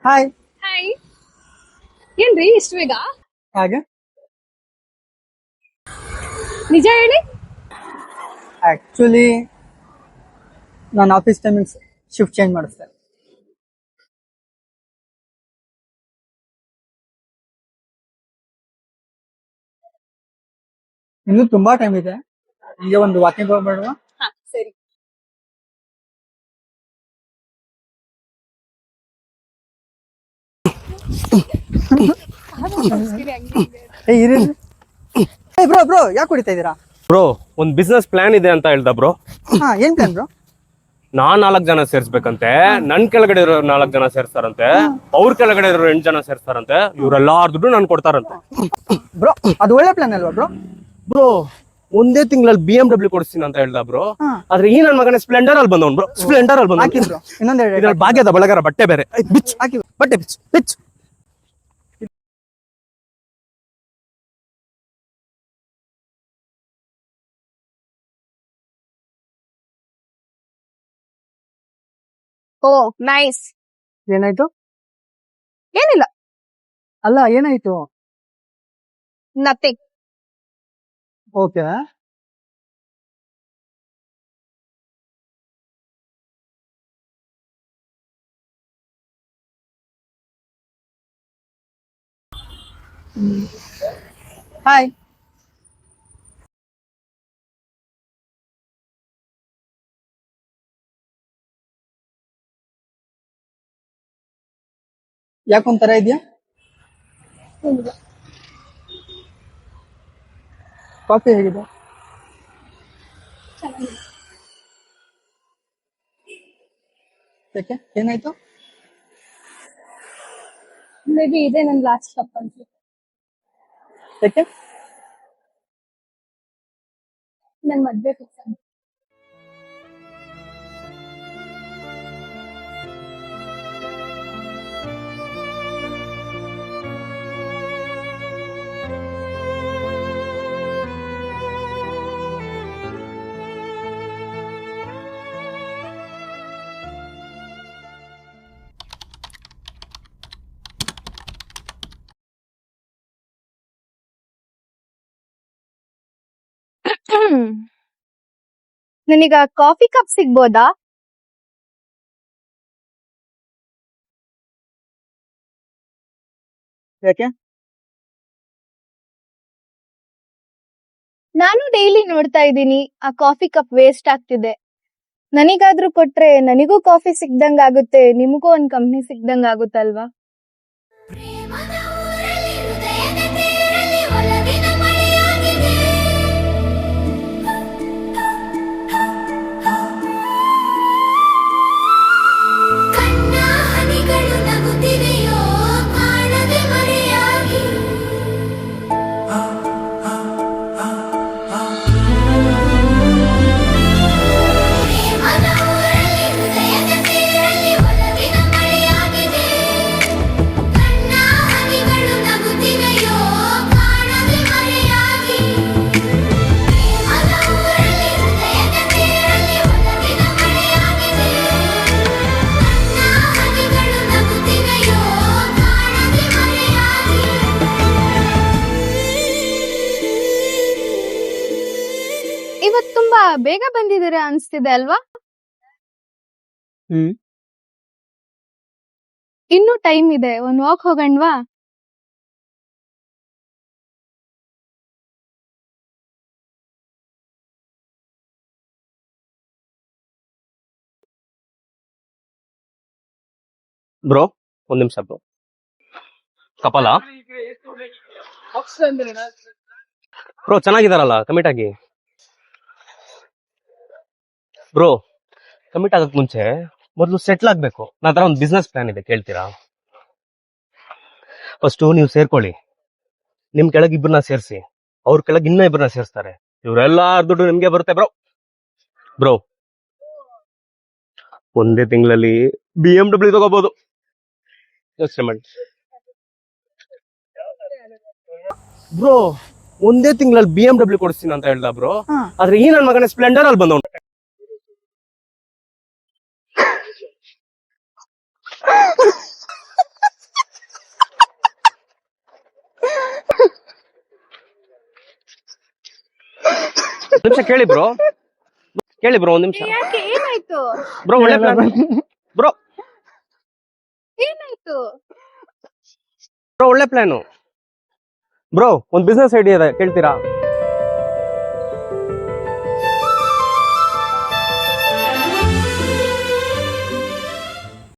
Hi. Hi. ಏನ್ರಿ ಇಷ್ಟು ಬೇಗ? ಹಾಗೆ ನಿಜ ಹೇಳಿ. ಆಕ್ಚುಲಿ ನಾನು ಆಫೀಸ್ ಟೈಮಿಂಗ್ಸ್ ಶಿಫ್ಟ್ ಚೇಂಜ್ ಮಾಡಿಸ್ದೆ. ಇನ್ನೂ ತುಂಬಾ ಟೈಮ್ ಇದೆ. ಹೀಗೆ ಒಂದು ವಾಕಿಂಗ್ ಹೋಗ್ಬೇಡವಾ? ಹಾ ಸರಿ. ಏ ಇರಿ. ಏ ಬ್ರೋ ಬ್ರೋ ಯಾಕೆ ಕುಡಿತಾ ಇದ್ದೀರಾ? ಬ್ರೋ ಒಂದ್ ಬಿಸ್ನೆಸ್ ಪ್ಲಾನ್ ಇದೆ ಅಂತ ಹೇಳ್ದ ಬ್ರೋ. ಹಾ ಏನ್ ಪ್ಲಾನ್ ಬ್ರೋ? ನಾನ್ 4 ಜನ ಸೇರ್ಸ್ಬೇಕಂತೆ, ನನ್ ಕೆಳಗಡೆ ಇರೋ 4 ಜನ ಸೇರ್ಸ್ತಾರಂತೆ, ಅವ್ರ ಕೆಳಗಡೆ ಇರೋ 8 ಜನ ಸೇರ್ಸ್ತಾರಂತೆ, ಇವ್ರೆಲ್ಲಾರ ದುಡ್ಡು ನನ್ ಕೊಡ್ತಾರಂತೆ. ಬ್ರೋ ಅದು ಒಳ್ಳೆ ಪ್ಲಾನ್ ಅಲ್ವಾ ಬ್ರೋ? ಬ್ರೋ ಒಂದೇ ತಿಂಗಳಲ್ಲಿ BMW ಕೊಡಿಸ್ತೀನಿ ಅಂತ ಹೇಳ್ದ ಬ್ರೋ. ಆದ್ರೆ ಈ ನನ್ ಮಗನೇ ಸ್ಪ್ಲೆಂಡರ್ ಅಲ್ಲಿ ಬಂದವನ್ ಬ್ರೋ. ಸ್ಪ್ಲೆಂಡರ್ ಅಲ್ಲಿ ಹಾಕಿ ಬಂದ ಬ್ರೋ ಇನ್ನೊಂದೆರಡು ಇದ್ರಲ್ಲಿ ಭಾಗ್ಯದ ಬಳಗರ ಬಟ್ಟೆ ಬೇರೆ. ಬಿಚ್ ಹಾಕಿ. ಬಟ್ಟೆ ಬಿಚ್ ಬಿಚ್. ಓ ನೈಸ್. ಏನಾಯ್ತು? ಏನಿಲ್ಲ, ಅಲ್ಲ ಏನಾಯ್ತು? ನಥಿಂಗ್. ಓಕೆ. ಹಾಯ್. ಯಾಕೊಂಥರ ಇದೆಯಾ? ಕಾಫಿ ಹೇಗಿದೆ? ಯಾಕೆ ಏನಾಯ್ತು? ಮೇ ಬಿ ಇದೆ ನನ್ ಲಾಸ್ಟ್ ಸ್ಟಾಪ್ ಅನ್ಸುತ್ತೆ. ಯಾಕೆ? ನನ್ ಮದ್ವೆ ಫಿಕ್ಸ್ ಅಂತ. ನನಗ ಕಾಫಿ ಕಪ್ ಸಿಗ್ಬೋದಾ? ಯಾಕೆ? ನಾನು ಡೈಲಿ ನೋಡ್ತಾ ಇದ್ದೀನಿ ಆ ಕಾಫಿ ಕಪ್ ವೇಸ್ಟ್ ಆಗ್ತಿದೆ. ನನಗಾದ್ರೂ ಕೊಟ್ರೆ ನನಗೂ ಕಾಫಿ ಸಿಗ್ದಂಗ ಆಗುತ್ತೆ, ನಿಮಗೂ ಒಂದ್ ಕಂಪ್ನಿ ಸಿಗ್ದಂಗ ಆಗುತ್ತಲ್ವಾ? ಇವತ್ ತುಂಬಾ ಬೇಗ ಬಂದಿದ್ದೀರಾ ಅನ್ಸ್ತಿದೆ ಅಲ್ವಾ? ಹ್ಮ್. ಇನ್ನೂ ಟೈಮ್ ಇದೆ, ಒಂದ್ ವಾಕ್ ಹೋಗಣ್ವಾ? ಬ್ರೋ ಒಂದ್ ನಿಮಿಷ ಬ್ರೋ. ಕಪಲ ಬ್ರೋ ಚೆನ್ನಾಗಿದಾರಲ್ಲ ಕಮಿಟ್ ಆಗಿ. ಬ್ರೋ ಕಮಿಟ್ ಆಗಕ್ ಮುಂಚೆ ಮೊದಲು ಸೆಟ್ಲ್ ಆಗ್ಬೇಕು. ನನ್ನ ಒಂದು ಬಿಸ್ನೆಸ್ ಪ್ಲಾನ್ ಇದೆ, ಕೇಳ್ತೀರಾ? ಫಸ್ಟ್ ನೀವು ಸೇರ್ಕೊಳ್ಳಿ, ನಿಮ್ ಕೆಳಗೆ ಇಬ್ಬರನ್ನ ಸೇರಿಸಿ, ಅವ್ರ ಕೆಳಗೆ ಇನ್ನ ಇಬ್ಬರನ್ನ ಸೇರಿಸ್ತಾರೆ, ಇವರೆಲ್ಲಾ ದುಡ್ಡು ನಿಮ್ಗೆ ಬರುತ್ತೆ ಬ್ರೋ. ಬ್ರೋ ಒಂದೇ ತಿಂಗಳಲ್ಲಿ BMW ತಗೋಬಹುದು, ಯೋಚನೆ ಮಾಡಿ. ಬ್ರೋ ಒಂದೇ ತಿಂಗಳಲ್ಲಿ BMW ಕೊಡಿಸ್ತೀನಿ ಅಂತ ಹೇಳ್ದ ಬ್ರೋ. ಆದ್ರೆ ಈ ನನ್ ಮಗನೇ ಸ್ಪ್ಲೆಂಡರ್ ಅಲ್ಲಿ ಬಂದವನು. ನಿಮಿಷ ಕೇಳಿ ಬ್ರೋ ಒಂದ್ ನಿಮಿಷ ಯಾಕೆ ಏನಾಯ್ತು ಬ್ರೋ ಒಳ್ಳೆ ಪ್ಲಾನ್ ಬ್ರೋ ಏನಾಯ್ತು ಒಳ್ಳೆ ಪ್ಲಾನು ಬ್ರೋ ಒಂದ್ ಬಿಸ್ನೆಸ್ ಐಡಿಯಾ ಇದೆ ಕೇಳ್ತೀರಾ